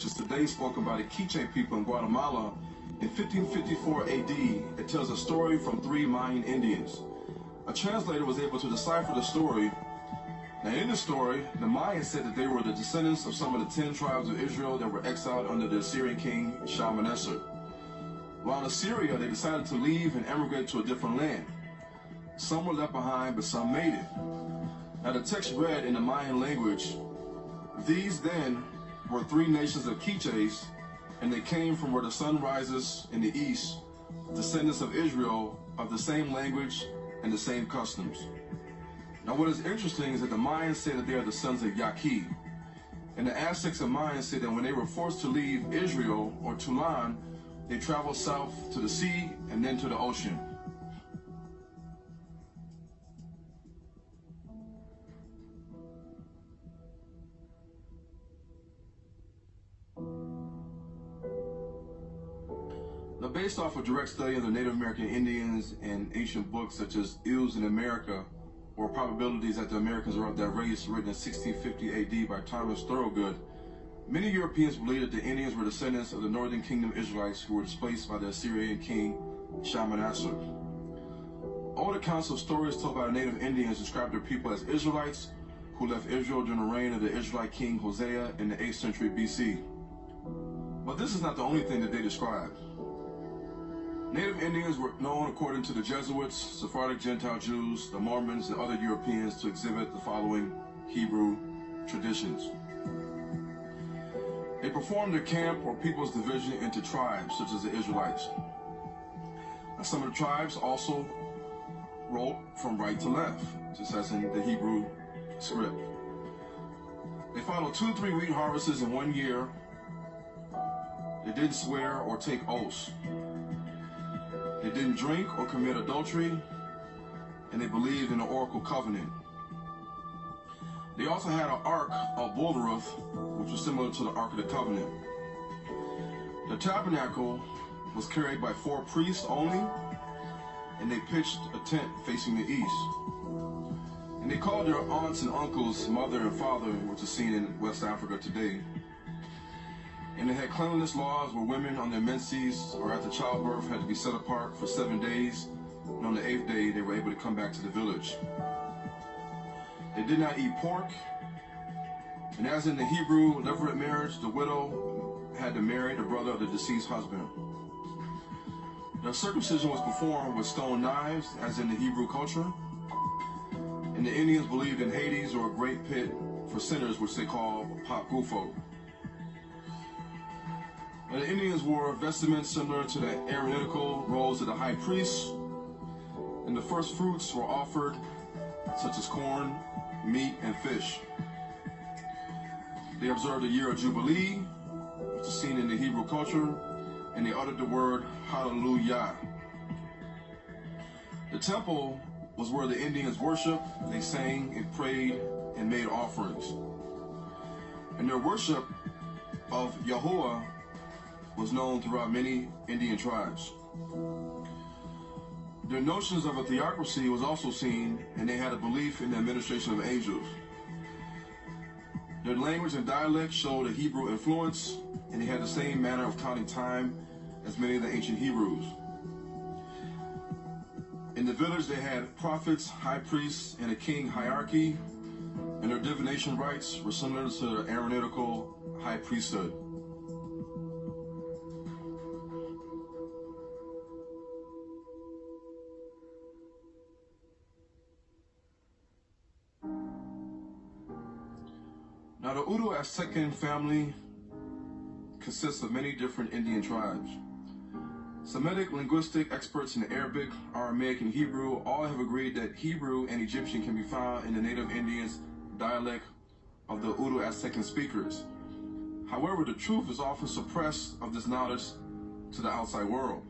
Just today spoken by the Quiche people in Guatemala in 1554 AD. It tells a story from 3 Mayan Indians. A translator was able to decipher the story. Now in the story, the Mayans said that they were the descendants of some of the 10 tribes of Israel that were exiled under the Assyrian king Shalmaneser. While in Assyria, they decided to leave and emigrate to a different land. Some were left behind, but some made it. Now the text read in the Mayan language, "These then were 3 nations of Quiches, and they came from where the sun rises in the east, descendants of Israel, of the same language and the same customs." Now what is interesting is that the Mayans say that they are the sons of Yaqui, and the Aztecs and Mayans say that when they were forced to leave Israel, or Tulan, they traveled south to the sea and then to the ocean. Now, based off of direct study of the Native American Indians and ancient books such as Ills in America, or Probabilities that the Americans are of that race, written in 1650 AD by Thomas Thorogood, many Europeans believe that the Indians were descendants of the Northern Kingdom Israelites who were displaced by the Assyrian king Shalmaneser. Old accounts of stories told by the Native Indians describe their people as Israelites who left Israel during the reign of the Israelite king Hosea in the 8th century BC. But this is not the only thing that they describe. Native Indians were known, according to the Jesuits, Sephardic Gentile Jews, the Mormons, and other Europeans, to exhibit the following Hebrew traditions. They performed their camp or people's division into tribes, such as the Israelites. Now, some of the tribes also wrote from right to left, just as in the Hebrew script. They followed 2 to 3 wheat harvests in 1 year. They didn't swear or take oaths. They didn't drink or commit adultery, and they believed in the Oracle Covenant. They also had an Ark of Bulderuth, which was similar to the Ark of the Covenant. The tabernacle was carried by 4 priests only, and they pitched a tent facing the east. And they called their aunts and uncles mother and father, which is seen in West Africa today. And they had cleanliness laws where women on their menses or after childbirth had to be set apart for 7 days, and on the 8th day they were able to come back to the village. They did not eat pork, and as in the Hebrew levirate marriage, the widow had to marry the brother of the deceased husband. Their circumcision was performed with stone knives, as in the Hebrew culture, and the Indians believed in Hades, or a great pit for sinners, which they call Pap Gufo. The Indians wore vestments similar to the Aaronical robes of the high priest, and the first fruits were offered, such as corn, meat, and fish. They observed the year of Jubilee, which is seen in the Hebrew culture, and they uttered the word Hallelujah. The temple was where the Indians worshiped. They sang and prayed and made offerings. And their worship of Yahuwah was known throughout many Indian tribes. Their notions of a theocracy was also seen, and they had a belief in the administration of angels. Their language and dialect showed a Hebrew influence, and they had the same manner of counting time as many of the ancient Hebrews. In the village, they had prophets, high priests, and a king hierarchy, and their divination rites were similar to the Aaronical high priesthood. Now, the Udo-Aztecan family consists of many different Indian tribes. Semitic linguistic experts in Arabic, Aramaic, and Hebrew all have agreed that Hebrew and Egyptian can be found in the native Indians' dialect of the Udo-Aztecan speakers. However, the truth is often suppressed of this knowledge to the outside world.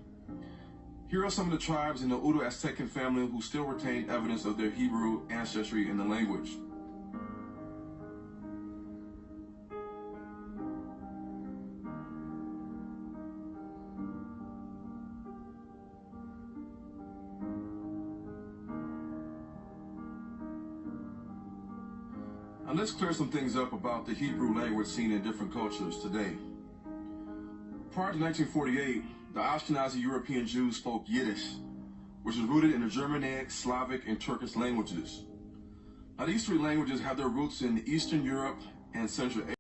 Here are some of the tribes in the Udo-Aztecan family who still retain evidence of their Hebrew ancestry in the language. Now let's clear some things up about the Hebrew language seen in different cultures today. prior to 1948, the Ashkenazi European Jews spoke Yiddish, which is rooted in the Germanic, Slavic, and Turkish languages. Now, these three languages have their roots in Eastern Europe and Central Asia.